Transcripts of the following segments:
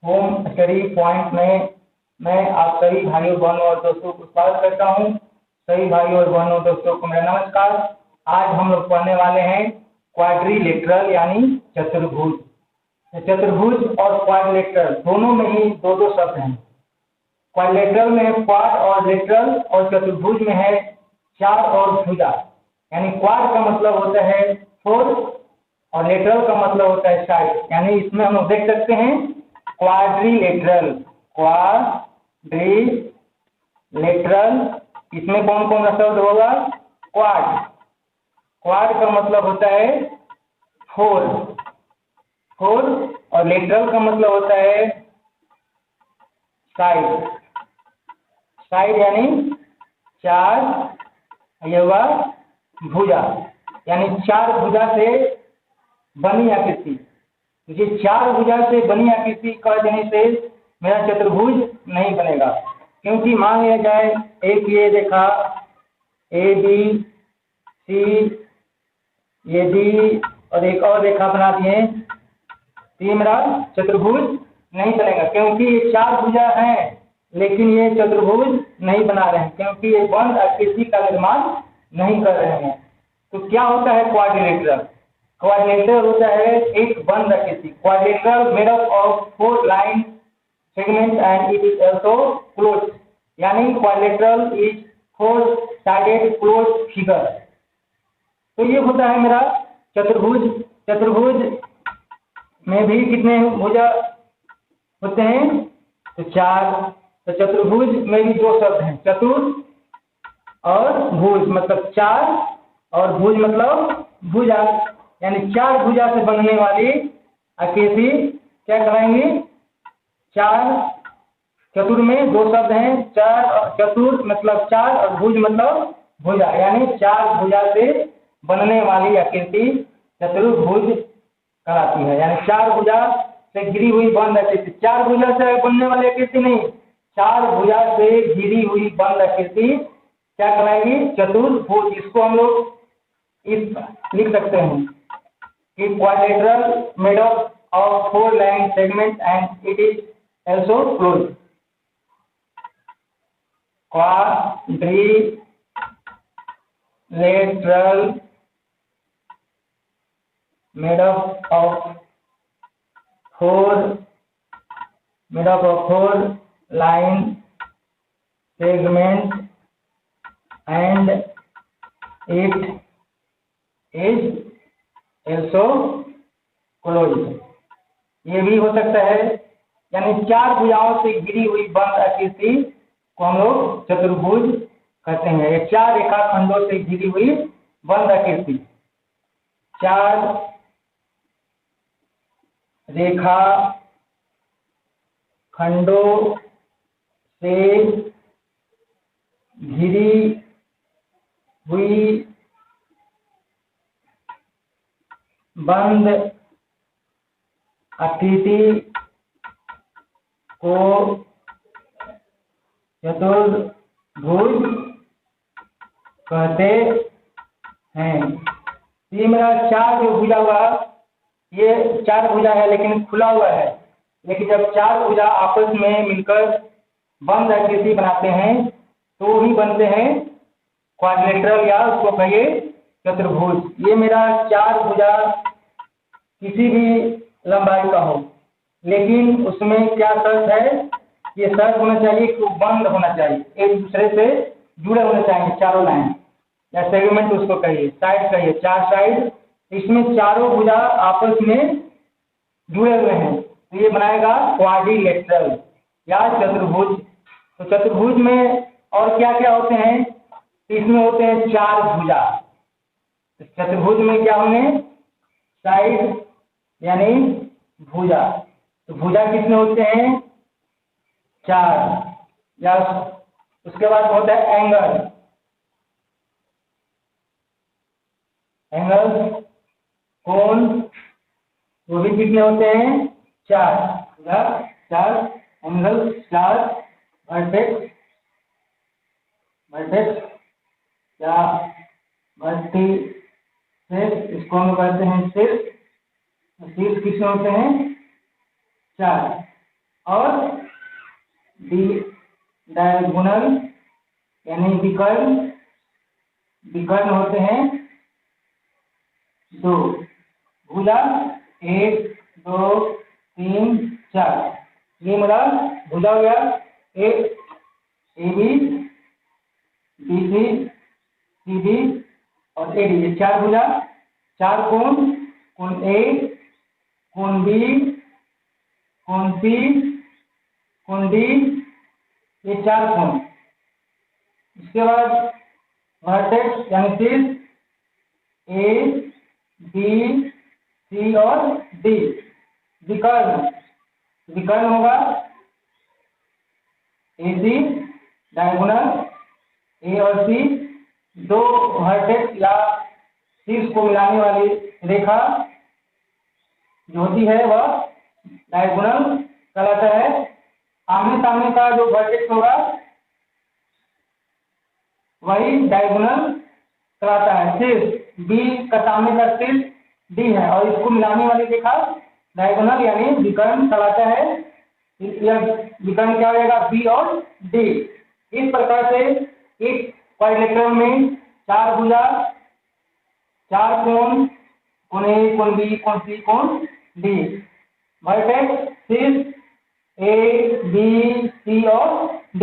Home study point में मैं आप सभी भाइयों बहनों और दोस्तों को स्वागत करता हूं। सभी भाइयों और बहनों दोस्तों को मेरा नमस्कार। आज हम लोग पढ़ने वाले हैं क्वाड्रिलेटरल यानी चतुर्भुज। चतुर्भुज और क्वाड्रिलेटरल दोनों में ही दो दो शब्द हैं। क्वाड्रिलेटरल में है क्वाड और लेटरल, और चतुर्भुज में है चार और भुजा। यानी क्वाड का मतलब होता है फोर और लेटरल का मतलब होता है साइड। यानी इसमें हम लोग देख सकते हैं क्वाड्रिलेटरल, इसमें कौन कौन सा शब्द होगा? क्वाड। क्वाड का मतलब होता है फोर और लेटरल का मतलब होता है साइड यानी चार, ये हुआ भुजा यानी चार भुजा से बनी आकृति। ये चार भुजा से बनी आकृति कर देने से मेरा चतुर्भुज नहीं बनेगा, क्योंकि मान लिया जाए एक ये रेखा ए बी सी, ये डी और एक और रेखा बना दिए, ये मेरा चतुर्भुज नहीं बनेगा, क्योंकि ये चार भुजा हैं लेकिन ये चतुर्भुज नहीं बना रहे हैं, क्योंकि ये बंद आकृति का निर्माण नहीं कर रहे हैं। तो क्या होता है क्वाड्रिलेटरल? क्वाड्रिलेटरल होता है एक बंद आकृति। Quadrilateral made up of four line segment and it is also close. यानी quadrilateral is four sided close figure. तो ये होता है मेरा चतुर्भुज। चतुर्भुज में भी कितने भुजा होते हैं? तो चार। तो चतुर्भुज में भी दो शब्द हैं, चतुर और भुज, मतलब चार, और भुज मतलब भुजा। यानी चार भुजा से बनने वाली आकृति क्या कहलाएंगे? चार। चतुर में दो शब्द हैं, चार और चतुर मतलब चार और भुज मतलब भुजा। यानी चार भुजा से बनने वाली आकृति चतुर्भुज कहलाती है। यानी चार भुजा से घिरी हुई बंद आकृति। चार भुजा से बनने वाली आकृति नहीं, चार भुजा से घिरी हुई बंद आकृति क्या कहलाएगी? चतुर्भुज। इसको हम लोग इस लिख सकते हैं कि quadrilateral made up of four line segment and it is also close. Quadrilateral made up of four line segment and it is also closed। ये भी हो सकता है। यानी चार भुजाओं से घिरी हुई बंद आकृति को हम लोग चतुर्भुज कहते हैं। ये चार रेखा खंडों से घिरी हुई बंद आकृति, चार रेखा खंडों से घिरी हुई बंद आकृति को चतुर्भुज कहते हैं। ये मेरा चार जो भुजा हुआ, ये चार भुजा है लेकिन खुला हुआ है, लेकिन जब चार भुजा आपस में मिलकर बंद आकृति बनाते हैं तो ही बनते हैं क्वाड्रिलेटरल, या उसको कहिए चतुर्भुज। ये मेरा चार भुजा किसी भी लंबाई का हो, लेकिन उसमें क्या शर्त है? ये शर्त होना चाहिए कि वो बंद होना चाहिए, एक दूसरे से जुड़े होने चाहिए चारों लाइन, या सेगमेंट उसको कहिए, साइड कहिए, चार साइड। इसमें चारों भुजा आपस में जुड़े हुए हैं, तो ये बनाएगा क्वाड्रिलेटरल या चतुर्भुज। तो चतुर्भुज में और क्या क्या होते हैं? इसमें होते हैं चार भुजा। चतुर्भुज में क्या होंगे? साइड यानी भुजा। तो भुजा कितने होते हैं? चार। या उसके बाद होता है एंगल, कोण, वो भी कितने होते हैं? चार। चार एंगल, चार वर्टेक्स या वर्टिसेस, इसको हम कहते हैं शीर्ष। शीर्ष कितने होते हैं? चार। और डायगोनल यानी विकर्ण विकर्ण होते हैं दो। भुजा 1 2 3 4, ये मेरा भुजा हो गया। एक AB BC CD और AD, ये 4 भुजा। 4 कोण, कोण A, कोण B, कोण C, कोण D, ये 4 कोण। इसके बाद वर्टेक्स यानी शीर्ष A B C और D। विकर्ण विकर्ण होगा AC डायगोनल A और C, दो वर्टेक्स या शीर्ष को मिलाने वाली रेखा जो होती है वह डायगोनल कहलाता है। आमने सामने का जो वर्टेक्स होगा वही डायगोनल कहलाता है। शीर्ष B का सामने का शीर्ष D है और इसको मिलाने वाली रेखा डायगोनल यानी विकर्ण कहलाता है। यह विकर्ण क्या हो जाएगा, B और D। इस प्रकार से एक क्वाड्रिलेटरल में 4 भुजा, 4 कोण, कोण A, कोण B, कोण C, कोण D। वर्टेक्स शीर्ष A B C और D।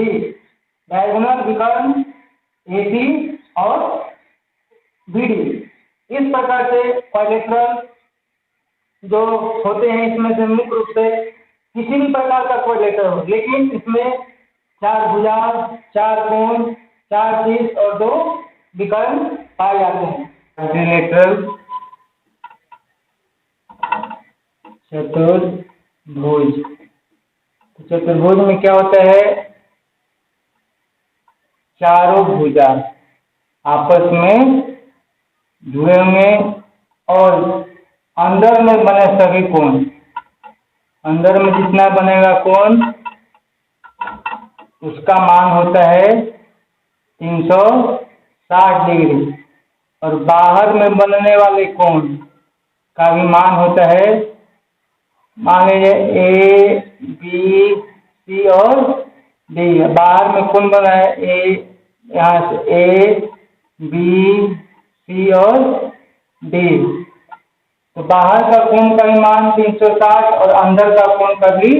डायगोनल विकर्ण AC और BD। इस प्रकार से क्वाड्रिलेटरल जो होते हैं इसमें से मुख्य रूप से किसी भी प्रकार का क्वाड्रिलेटरल हो, लेकिन इसमें 4 भुजा, 4 कोण, 4 शीर्ष और 2 विकर्ण पाए जाते हैं। क्वाड्रिलेटरल चतुर्भुज। चतुर्भुज में क्या होता है, चारों भुजा आपस में जुड़े होंगे और अंदर में बने सभी कोण, अंदर में जितना बनेगा कोण उसका मान होता है 360 डिग्री और बाहर में बनने वाले कोण का भी मान होता है, मान लीजिए A B C और D। बाहर में कोण बना है A, यहाँ से A B C और D, तो बाहर का कोण का भी मान 360 और अंदर का कोण का भी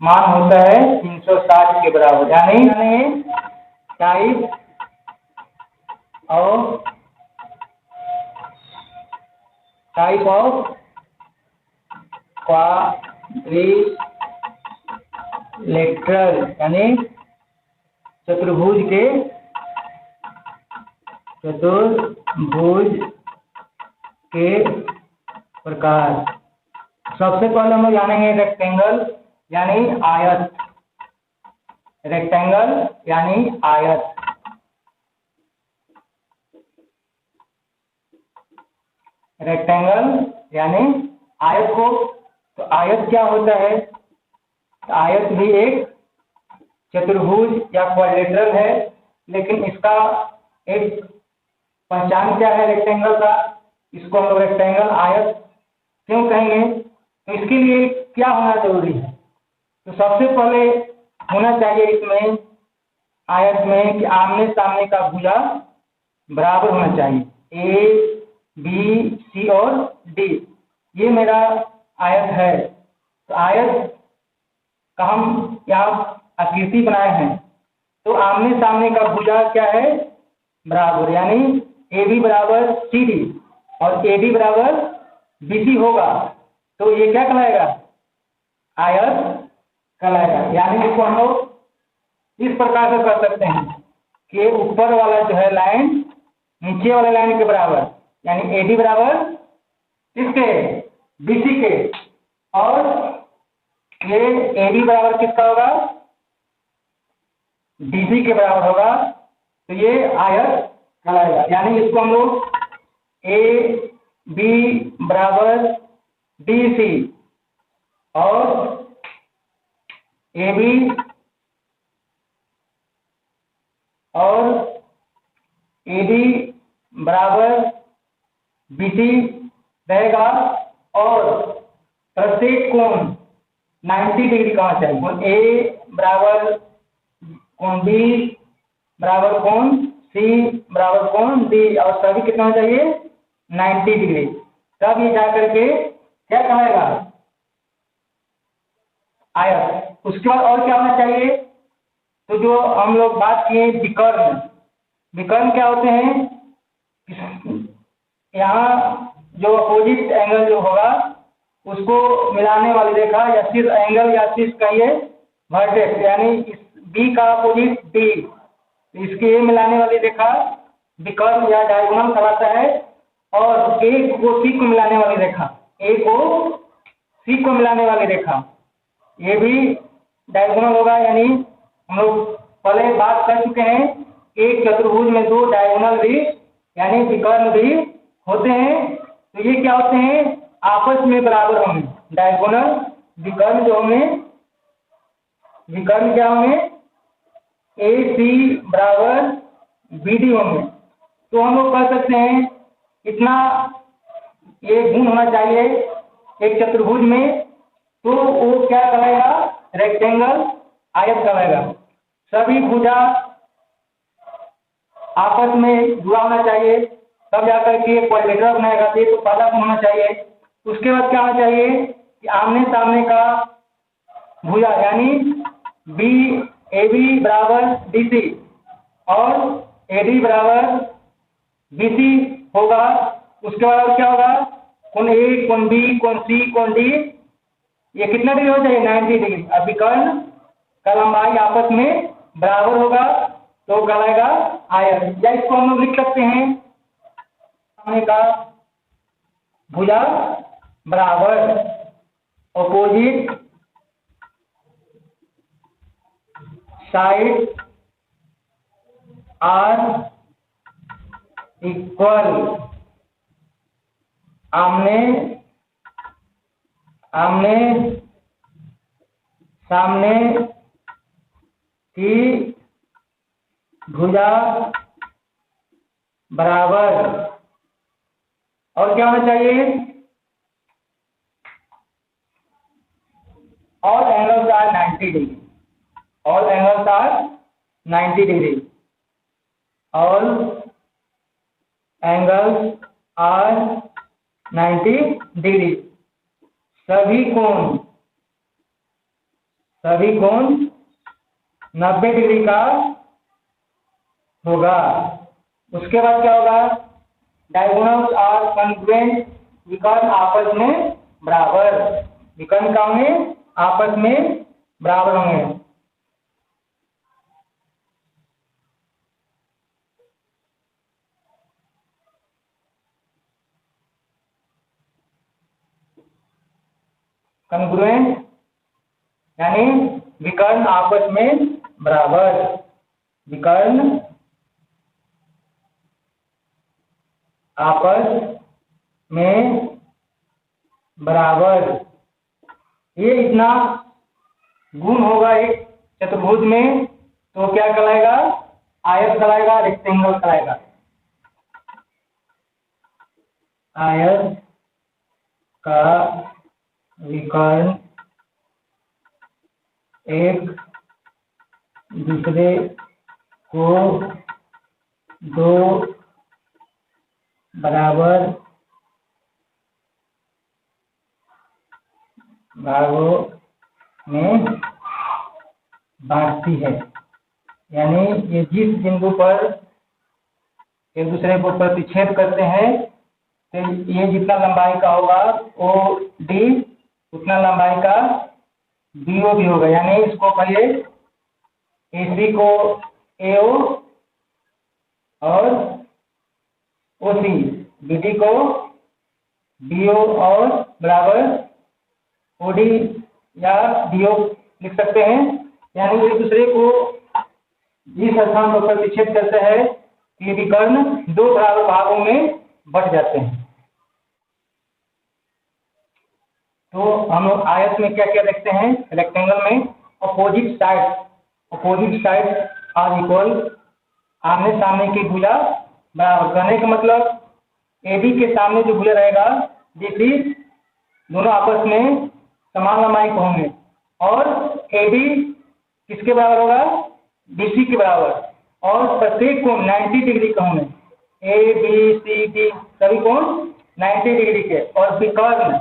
मान होता है 360 के बराबर। यानी टाइप ऑफ क्वाड्रिलेटरल यानी चतुर्भुज के प्रकार। सबसे पहले हम जानेंगे रेक्टेंगल यानी आयत। रेक्टेंगल यानी आयत। रेक्टेंगल यानी आयत को, तो आयत क्या होता है, तो आयत भी एक चतुर्भुज या क्वाड्रिलेटरल है, लेकिन इसका एक पहचान क्या है रेक्टेंगल का, इसको हम लोग रेक्टेंगल आयत क्यों कहेंगे, तो इसके लिए क्या होना जरूरी है, तो सबसे पहले होना चाहिए इसमें आयत में कि आमने सामने का भुजा बराबर होना चाहिए। A B C और D, ये मेरा आयत है। तो आयत का हम यहाँ आकृति बनाए हैं, तो आमने सामने का भुजा क्या है, बराबर, यानी AB बराबर CD और AD बराबर BC होगा, तो ये क्या कहलाएगा, आयत कहलाएगा। यानी इसको हम लोग इस प्रकार से कर सकते हैं कि ऊपर वाला जो है लाइन नीचे वाले लाइन के बराबर, यानी AD बराबर किसके, BC के, और ये AD बराबर किसका होगा, DC के बराबर होगा, तो ये आयत कहलाएगा। यानी इसको हम लोग AB बराबर DC और AB और AD बराबर BC रहेगा, और प्रत्येक कोण 90 डिग्री का होना चाहिए। कोण ए बराबर कोण बी बराबर कोण सी बराबर कोण डी, और सभी कितना होना चाहिए 90 डिग्री। तब ये जा करके क्या कहलाएगा आयत। उसके बाद और क्या होना चाहिए, तो जो हम लोग बात किए विकर्ण, विकर्ण क्या होते हैं, यहाँ जो अपोजिट एंगल जो होगा उसको मिलाने वाली रेखा, या सिर्फ एंगल या सिर्फ कहिए वर्टेक्स, यानी इस बी का अपोजिट डी, इसके मिलाने वाली रेखा विकर्ण या डायगोनल कहलाता है। और ए को सी को मिलाने वाली रेखा, ए को सी को मिलाने वाली रेखा, ये भी डायगोनल होगा। यानी हम लोग पहले बात कर चुके हैं, एक चतुर्भुज में दो डायगोनल भी यानी विकर्ण भी होते हैं। तो ये क्या होते हैं, आपस में बराबर होंगे। डायगोनल विकर्ण जो होंगे, विकर्ण क्या होंगे, ए सी बराबर बी डी होंगे। तो हम लोग कह सकते हैं इतना ये गुण होना चाहिए एक चतुर्भुज में, तो वो क्या कहलाएगा रेक्टेंगल, आयत कहलाएगा। सभी भुजा आपस में जुड़ा होना चाहिए, तब जाकर के क्वाड्रिलेटरल बनाएगा। तो पहला गुण होना चाहिए। उसके बाद क्या होना चाहिए कि आमने सामने का भुजा, यानी बी ए बी बराबर डी सी और ए डी बराबर बी सी होगा। उसके बाद क्या होगा, कोण ए कोण बी कोण सी कोण डी, ये कितना डिग्री हो चाहिए 90 डिग्री। अब विकर्ण का लंबाई आपस में बराबर होगा तो कहलाएगा आयत। या इसको हम लोग लिख सकते हैं सामने का भुजा बराबर अपोजिट साइड आर इक्वल, आमने आमने सामने की भुजा बराबर। और क्या होना चाहिए, all angles are 90 degree, all angles are 90 degree, all angles are 90 degree. सभी कोण 90 डिग्री का होगा। उसके बाद क्या होगा, डायगोनल्स आर कॉन्ग्रुएंट, विकर्ण आपस में बराबर, विकर्ण का होंगे आपस में बराबर होंगे। कॉन्ग्रुएंट यानी विकर्ण आपस में बराबर, विकर्ण आपस में बराबर। ये इतना गुण होगा एक चतुर्भुज में तो क्या कहलाएगा, आयत कहलाएगा, रेक्टेंगल कहलाएगा। आयत का विकर्ण एक दूसरे को दो बराबर भागों में बांटती है। यानी ये जिस बिंदु पर एक दूसरे को प्रतिच्छेद करते हैं, तो ये जितना लंबाई का होगा ओ डी, उतना लंबाई का बीओ भी होगा। यानी इसको कहिए एसी को एओ और ओसी, बीडी को डीओ और बराबर ओडी या डीओ लिख सकते हैं। यानी एक दूसरे को जिस स्थान पर प्रतिच्छेद करते हैं ये विकर्ण दो बराबर भागों में बट जाते हैं। तो हम लोग आयत में क्या क्या देखते हैं, रेक्टेंगल में अपोजिट साइड आर इक्वल, आमने सामने की भुजा बराबर। कहने का मतलब एडी के सामने जो भुजा रहेगा डीसी, दोनों आपस में समान लंबाई के होंगे। और एडी किसके बराबर होगा, बीसी के बराबर। और प्रत्येक कोण 90 डिग्री का होंगे, ए बी सी डी सभी कोण 90 डिग्री के। और विकर्ण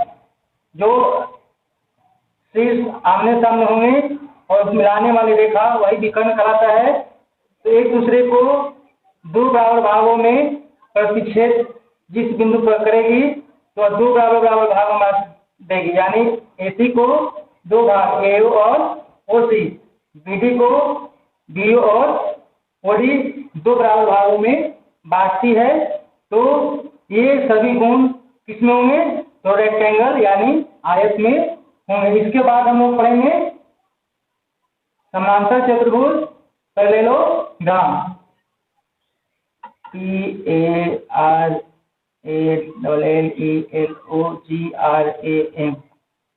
जो शीर्ष आमने सामने होंगे और मिलाने वाली रेखा वही विकर्ण कहलाता है। तो एक दूसरे को दो बराबर भागों में प्रतिच्छेद जिस बिंदु पर करेगी तो दो बराबर बराबर भागों में देगी, यानी एसी को दो भाग एओ और ओसी, बीडी को बीओ और ओडी दो बराबर भागों में बांटती है। तो ये सभी गुण किसमें होंगे, तो रेक्टेंगल यानी आयत में होंगे। इसके बाद हम लोग पढ़ेंगे समांतर चतुर्भुज पैरेललोग्राम, PARALLELOGRAM,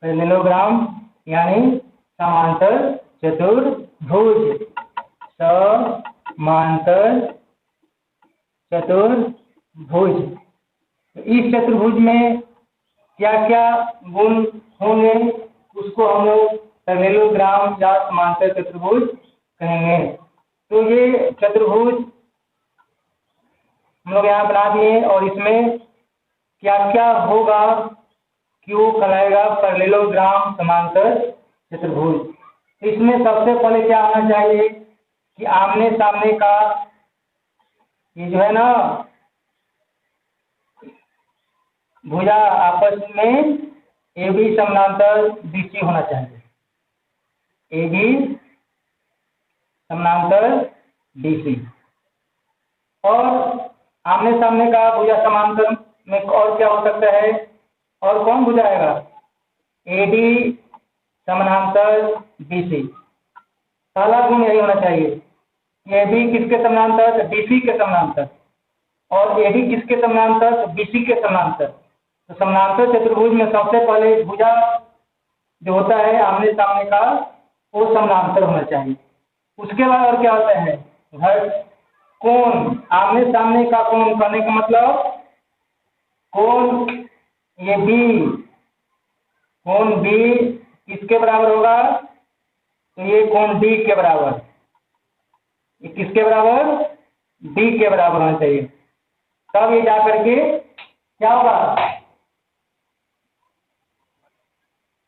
पैरेललोग्राम यानी समांतर चतुर्भुज, समांतर चतुर्भुज। इस चतुर्भुज में क्या क्या गुण होंगे उसको हम लोग पैरेललोग्राम या समांतर चतुर्भुज कहेंगे। तो ये चतुर्भुज हम लोग यहाँ बना दिए और इसमें क्या क्या होगा कि वो कहलाएगा पैरेललोग्राम समांतर चतुर्भुज। तो इसमें सबसे पहले क्या आना चाहिए कि आमने सामने का ये जो है ना भुजा आपस में ए बी समानांतर बीसी होना चाहिए, ए बी समानांतर बीसी। और आमने सामने का भुजा समांतर में और क्या हो सकता है, और कौन भुजा आएगा, ए डी समानांतर बीसी। पहला गुण यही होना चाहिए, ए बी किसके समानांतर, बीसी के समानांतर, और ए डी किसके समानांतर, बीसी के समानांतर। तो समानांतर चतुर्भुज में सबसे पहले भुजा जो होता है आमने सामने का वो समानांतर होना चाहिए। उसके बाद और क्या होता है, कोण, आमने सामने का कोण करने का मतलब कोण ये बी, कोण बी किसके बराबर होगा, तो ये कोण डी के बराबर, ये किसके बराबर, डी के बराबर होना चाहिए। तब ये जा करके क्या होगा,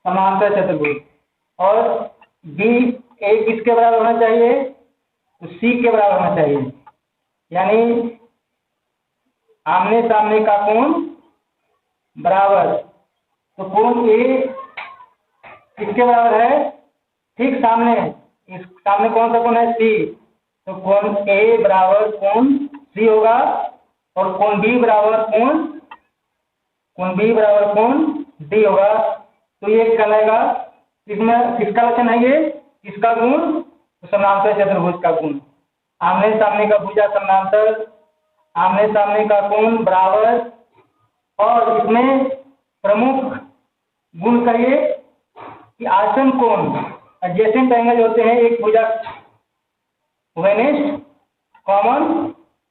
समांतर चतुर्भुज। और बी ए किसके बराबर होना चाहिए, तो सी के बराबर होना चाहिए, यानी आमने सामने का कोण बराबर। तो कोण ए किसके बराबर है, ठीक सामने, इस सामने कौन सा कोण है, सी, तो कोण ए बराबर कोण सी होगा। और कोण बी बराबर कोण बी बराबर कोण डी होगा। तो ये कहलाएगा, इसमें किसका लक्षण है, ये किसका गुण, तो समांतर चतुर्भुज का गुण। आमने सामने का भुजा समांतर, आमने सामने का कोण बराबर। और इसमें प्रमुख गुण करिए कि आसन कोण, एडजेसेंट एंगल होते हैं एक भुजा वेनिस्ट कॉमन,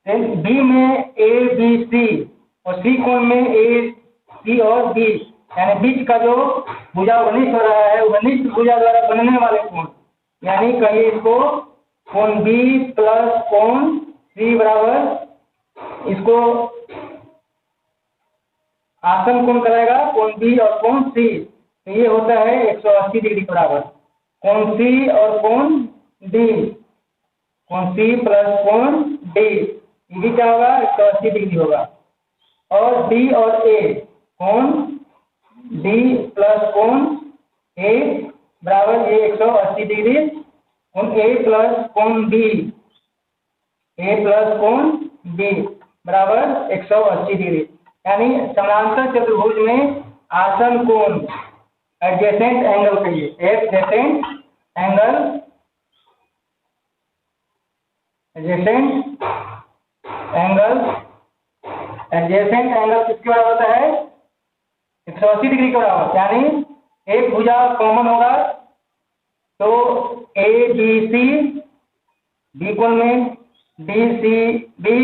बी में ए बी सी और सी कोण में ए सी और बी, यानी बीच का जो भुजा वनिष्ठ हो रहा है वनिष्ठ भुजा द्वारा बनने वाले कोण, यानी कहिए इसको कोण बी प्लस कोण सी बराबर, इसको आसन कोण कराएगा कोण बी और कोण सी। तो ये होता है 180 डिग्री बराबर, कोण सी और कोण डी, कोण सी प्लस कोण डी, ये भी क्या होगा, 180 डिग्री होगा। और डी और ए, कोण डी प्लस कोण ए बराबर ये 180 डिग्री, कोण ए प्लस कोण बी, ए प्लस कोण बी बराबर 180 डिग्री। यानी समांतर चतुर्भुज में आसन कोण, एडजेसेंट एंगल कहिए, adjacent angle, adjacent angle, adjacent angle किसके बराबर होता है, 180 डिग्री के बराबर। यानी एक भुजा कॉमन होगा तो ए बी सी, बी कोण में डी सी बी,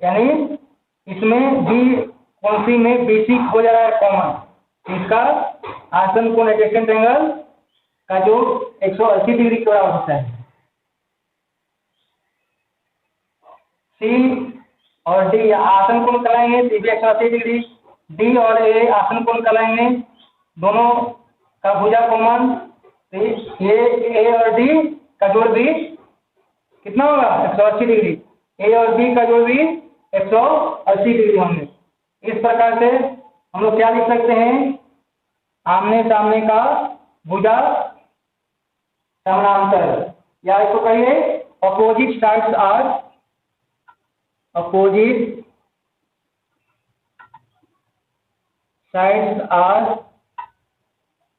यानी इसमें बी कोण सी में बी सी हो जा रहा है कॉमन, इसका आसन कोण एडजेसेंट एंगल का जोड़ 180 डिग्री के बराबर होता है। सी और डी आसन कोण कराएंगे तो भी 180 डिग्री, डी और ए आसन कोण कराएंगे, दोनों का भुजा कॉमन, ये ए और डी का जोड़ भी कितना होगा 180 डिग्री, ए और बी का जोड़ भी 180 डिग्री होंगे। इस प्रकार से हम लोग क्या लिख सकते हैं, आमने सामने का भुजा समानांतर, या इसको कहिए opposite sides are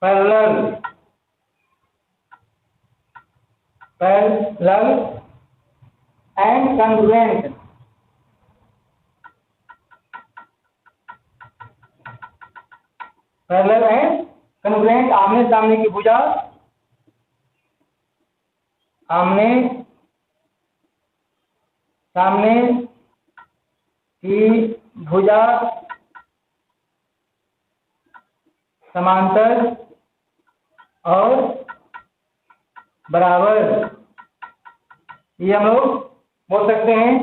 parallel and congruent. Parallel and congruent, आमने सामने की भुजा, आमने सामने की भुजा समांतर और बराबर, ये हम लोग बोल सकते हैं।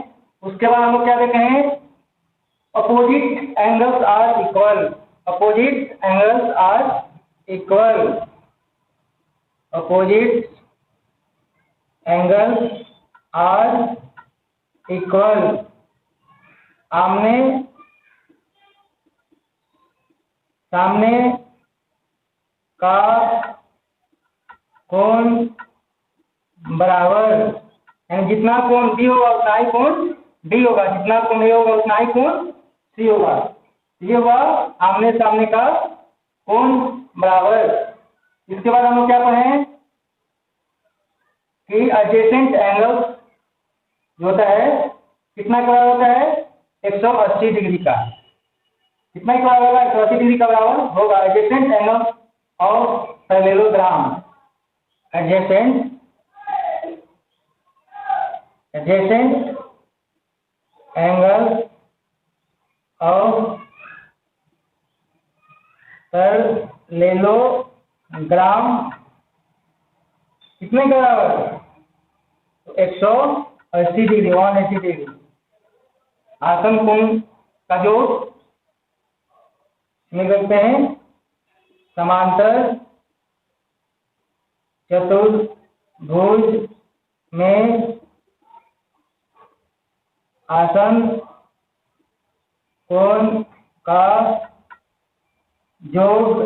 उसके बाद हम लोग क्या देते हैं, opposite angles are equal, opposite angles are equal, opposite angles are equal, आमने सामने का कोण बराबर, यानी जितना कोण बी होगा उतना ही कोण डी होगा, जितना कोण ए होगा उतना ही कोण सी होगा। ये हुआ आमने सामने का कोण बराबर। इसके बाद हम लोग क्या पढ़े कि एडजेसेंट एंगल जो होता है कितना का बराबर होता है 180 डिग्री का, कितना का बराबर होगा 180 डिग्री का बराबर होगा adjacent angle of parallelogram, adjacent angle of parallelogram कितने का बराबर 180 डिग्री, 180 डिग्री। आसन कोण का जोड़ निकलते हैं समांतर चतुर्भुज में आसन कोण का जोड़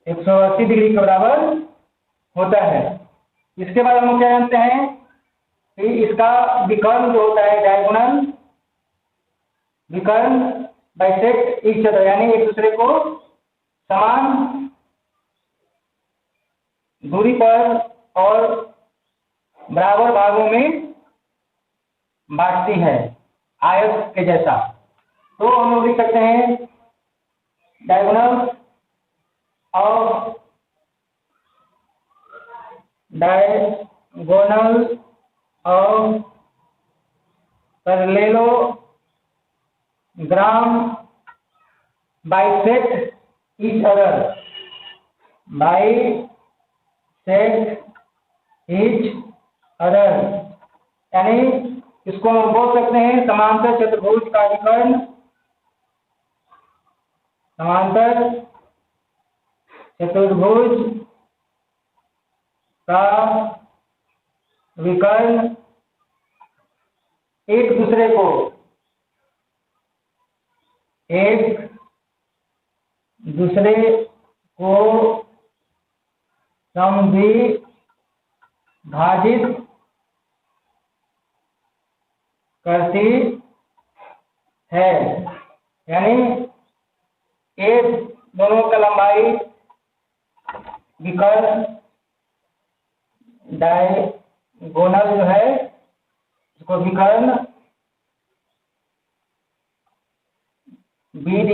180 डिग्री के बराबर होता है। इसके बाद हम लोग क्या जानते हैं कि इसका विकर्ण जो होता है डायगोनल, विकर्ण बाइसेक्ट ईच अदर, यानी एक दूसरे को समान दूरी पर और बराबर भागों में बांटती है, आयत के जैसा। तो हम लोग लिख सकते हैं diagonal of parallelogram bisect each other, bisect each other, यानी इसको हम बोल सकते हैं समांतर चतुर्भुज का विकर्ण, समांतर चतुर्भुज का विकर्ण एक दूसरे को समद्विभाजित करती है, यानी एक दोनों का लंबाई विकर्ण डायगोनल जो है इसको विकर्ण BD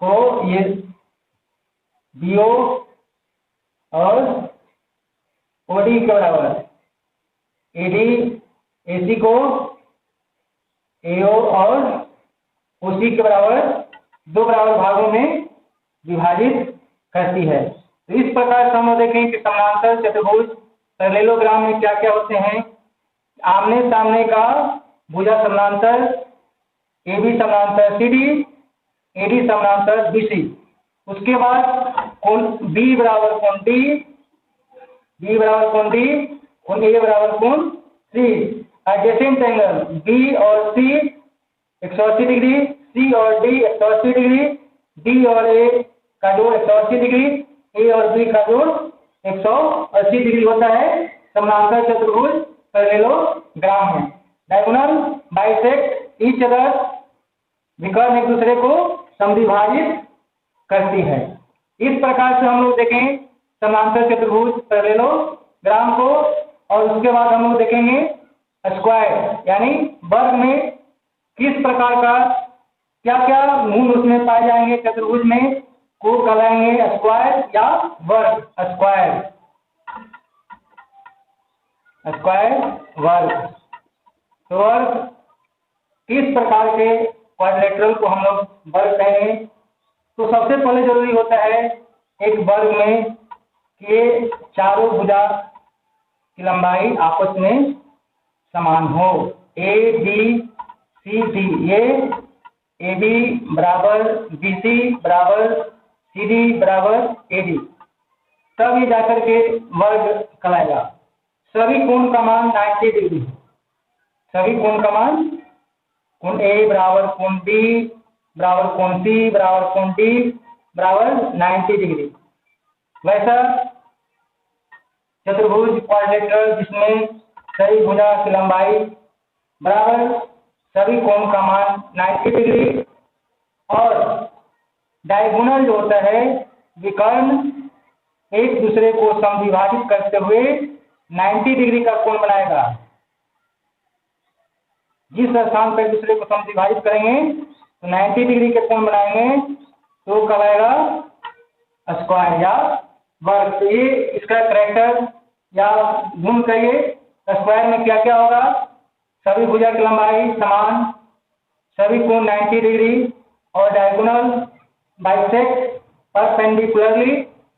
को ये BO और OD के बराबर, AD AC को AO और OC के बराबर दो बराबर भागों में विभाजित करती है। तो इस प्रकार से हम लोग देखें कि समानांतर चतुर्भुज पैरेललोग्राम में क्या क्या होते हैं। आमने सामने का भुजा समानांतर, AB समानांतर CD, AD समानांतर BC। उसके बाद कोण B बराबर कोण D, B बराबर कोण D, कोण A बराबर कोण C। एडजेसेंट एंगल B और C 180 डिग्री, C और D 180 डिग्री, D और A का जोड़ 180 डिग्री, A और B का जोड़ 180 डिग्री होता है समानांतर चतुर्भुज पैरेललोग्राम में। डायगोनल बाइसेक्ट ईच अदर, विकर्ण एक दूसरे को समद्विभाजित करती है। इस प्रकार से हम लोग देखें समानांतर चतुर्भुज पैरेललोग्राम को। और उसके बाद हम लोग देखेंगे स्क्वायर, यानी वर्ग में किस प्रकार का क्या क्या गुण उसमें पाए जाएंगे चतुर्भुज में, को कहलाएंगे स्क्वायर या वर्ग। स्क्वायर, स्क्वायर वर्ग। तो वर्ग किस प्रकार के क्वाड्रिलेटरल को हम लोग वर्ग कहेंगे। तो सबसे पहले जरूरी होता है एक वर्ग में कि चारों भुजा की लंबाई आपस में समान हो। ए बी सी डी, ये ए बी बराबर बी सी बराबर सी डी बराबर ए डी, तब ये जाकर के वर्ग कहलाएगा। सभी कोण का मान 90 डिग्री, सभी कोण का मान, कोण ए बराबर कोण बी बराबर कोण सी बराबर कोण डी बराबर 90 डिग्री। वैसा चतुर्भुज क्वाड्रिलेटरल जिसमें सभी भुजा की लंबाई बराबर, सभी कोण का मान 90 डिग्री, और डायगोनल जो होता है विकर्ण एक दूसरे को समद्विभाजित करते हुए 90 डिग्री का कोण बनाएगा। जिस स्थान पर एक दूसरे को समद्विभाजित करेंगे तो 90 डिग्री के कोण बनाएंगे तो कहलाएगा स्क्वायर या वर्ग। तो ये इसका कैरेक्टर या गुण कहिए। स्क्वायर में क्या क्या होगा, सभी भुजा की लंबाई समान, सभी कोण 90 डिग्री, और डायगोनल बाइसेक्ट परपेंडिकुलरली,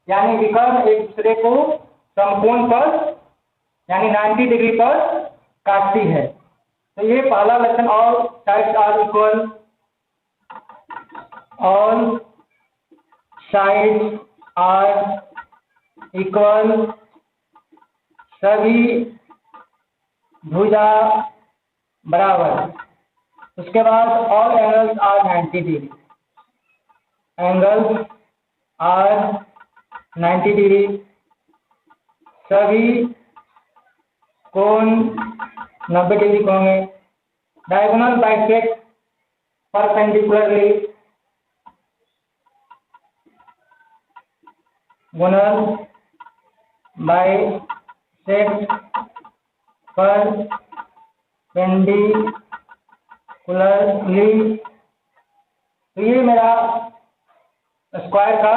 यानी विकर्ण एक दूसरे को समकोण पर यानी 90 डिग्री पर काटती है। तो ये पहला लक्षण। और sides are equal, all sides are equal, सभी भुजा बराबर। उसके बाद all angles are 90 degree, angles are 90 degree, सभी कोण 90 डिग्री के होंगे। Diagonal bisect perpendicularly, diagonal bisect perpendicularly, तो ये मेरा स्क्वायर का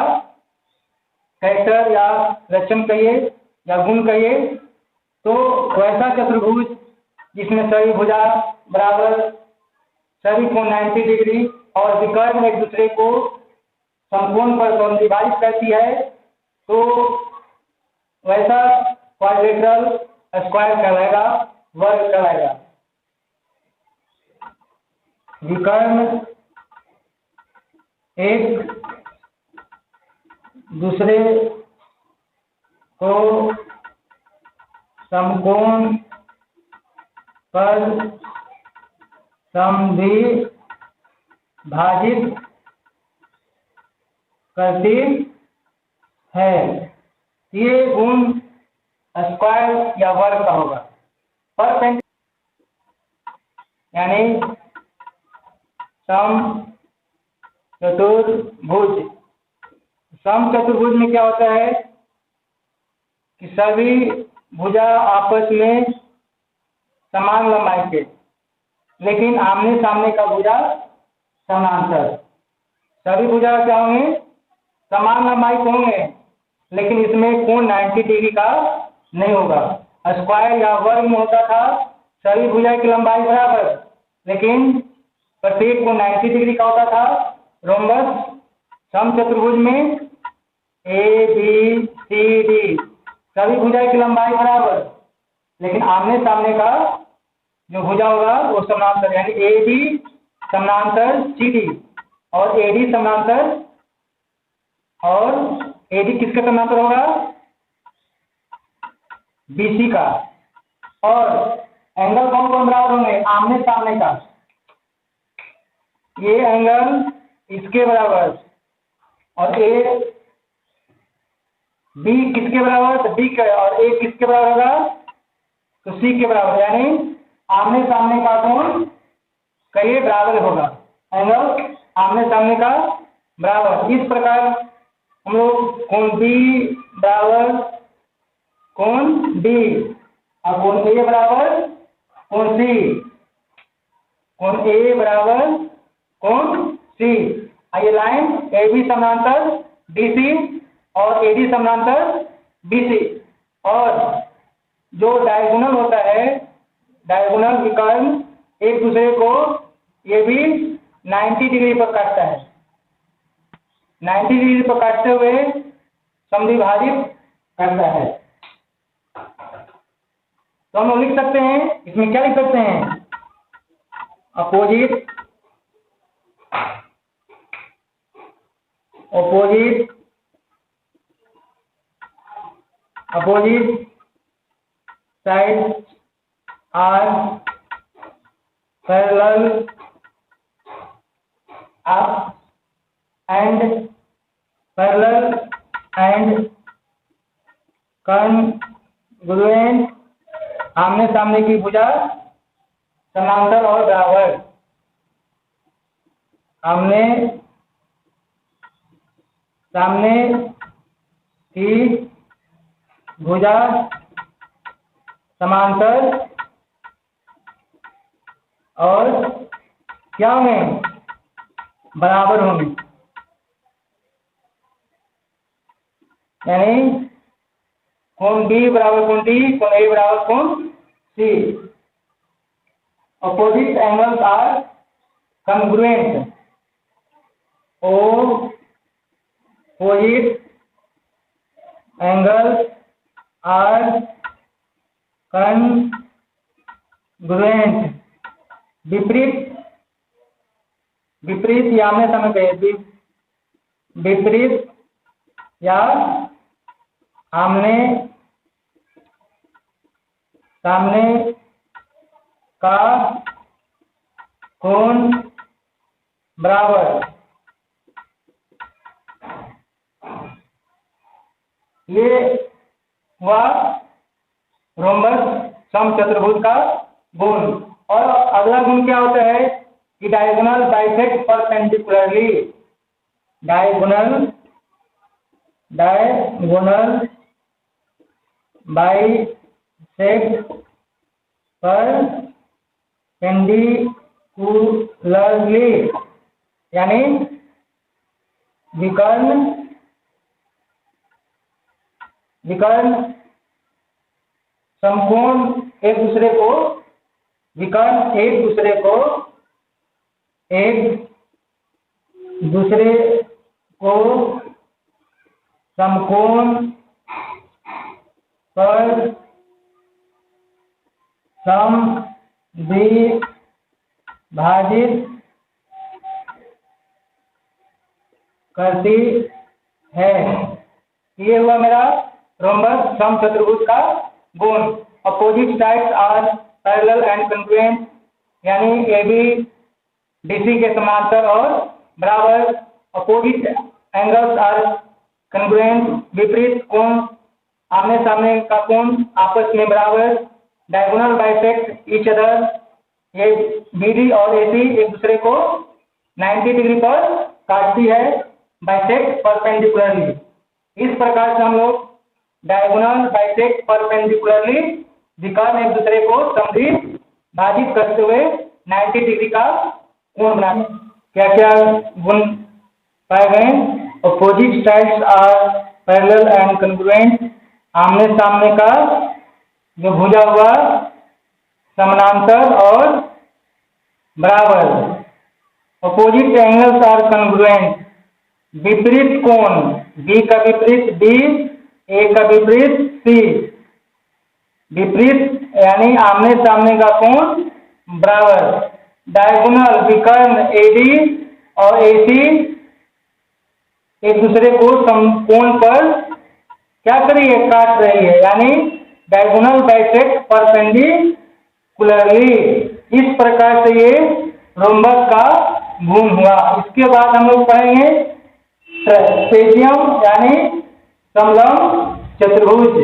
कैरेक्टर या लक्षण कहिए या गुण कहिए। तो वैसा चतुर्भुज जिसमें सभी भुजा बराबर, सभी कोण 90 डिग्री और विकर्ण एक दूसरे को समकोण पर समद्विभाजित करती है, तो वैसा क्वाड्रिलेटरल स्क्वायर कहलाएगा, वर्ग कहलाएगा। विकर्ण एक दूसरे को समकोण पर समद्विभाजित करती है। ये गुण स्क्वायर या वर्ग का होगा। परपेंडिकुलर यानी सम चतुर्भुज। सम चतुर्भुज में क्या होता है कि सभी भुजा आपस में समान लंबाई के, लेकिन आमने सामने का भुजा समानांतर। सभी भुजा क्या होंगे, समान लंबाई के होंगे, लेकिन इसमें कोण 90 डिग्री का नहीं होगा। स्क्वायर या वर्ग में होता था सभी भुजा की लंबाई बराबर, लेकिन प्रत्येक कोण 90 डिग्री का होता था। रोम्बस सम चतुर्भुज में ए बी सी डी, सभी भुजा की लंबाई बराबर, लेकिन आमने सामने का जो भुजा होगा वो समांतर, यानी ए बी समांतर सी डी और ए डी समांतर, और ए डी किसका समांतर होगा? बीसी का। और एंगल कौन कौन बराबर होंगे? आमने सामने का, ये एंगल इसके बराबर, और ए बी किसके बराबर? तो बी के, और ए किसके बराबर होगा? तो सी के बराबर, यानी आमने सामने का कोण का ये बराबर होगा, एंगल आमने सामने का बराबर। इस प्रकार हम लोग कोण बी बराबर कोण डी और कोण ए बराबर कोण सी, कोण ए बराबर कोण सी, ये लाइन ए बी समांतर डी सी और ए डी समांतर बी सी, और जो डायगोनल होता है, डायगोनल विकर्ण एक दूसरे को ये भी 90 डिग्री पर काटता है, 90 डिग्री पर काटते हुए समद्विभाजित करता है। तो हम लोग लिख सकते हैं, इसमें क्या लिख सकते हैं? Opposite sides are parallel up and congruent, आमने सामने की भुजा समांतर और बराबर, आमने सामने की भुजा समांतर और क्या होंगे? बराबर होंगे, यानी कोण बी बराबर कोण डी, कोण ए बराबर कोण C. Opposite angles are congruent, opposite angles are congruent, विपरीत या आमने सामने पे, विपरीत या आमने सामने का कोण बराबर, ये हुआ रोम्बस समचतुर्भुज का गुण। और अगला गुण क्या होता है कि diagonal bisect perpendicularly, diagonal bisect perpendicularly, यानी विकर्ण समकोण एक दूसरे को, विकर्ण एक दूसरे को समकोण पर समद्विभाजित करती है। ये हुआ मेरा रोम्बस समचतुर्भुज का गुण। Opposite sides are parallel and congruent, यानी ए बी डी सी के समांतर और बराबर। अपोजिट एंगल्स आर कॉन्ग्रुएंट, विपरीत कोण आमने सामने का कोण आपस में बराबर। डायगोनल बाइसेक्ट ईच अदर, ये बी डी और ए सी एक दूसरे को 90 डिग्री पर काटती है, बाइसेक्ट परपेंडिकुलरली। इस प्रकार से हम लोग डायगोनल बाइसेक्ट परपेंडिकुलरली विकर्ण एक दूसरे को समद्विभाजित करते हुए 90 डिग्री का कोण बनाते। क्या क्या गुण पाए गए? Opposite sides are parallel and congruent, आमने सामने का जो भुजा हुआ समानांतर और बराबर। अपोजिट एंगल्स आर कॉन्ग्रुएंट, विपरीत कोण, बी का विपरीत बी, ए का विपरीत सी। विपरीत यानी आमने सामने का कोण बराबर। डायगोनल विकर्ण एडी और एसी एक दूसरे को समकोण पर क्या करी है, काट रही है, यानी डायगोनल बाइसेक्ट परपेंडिकुलरली। इस प्रकार से ये रोम्बस का गुण हुआ। इसके बाद हम लोग पढ़ेंगे ट्रेपेजियम यानी समलंब चतुर्भुज।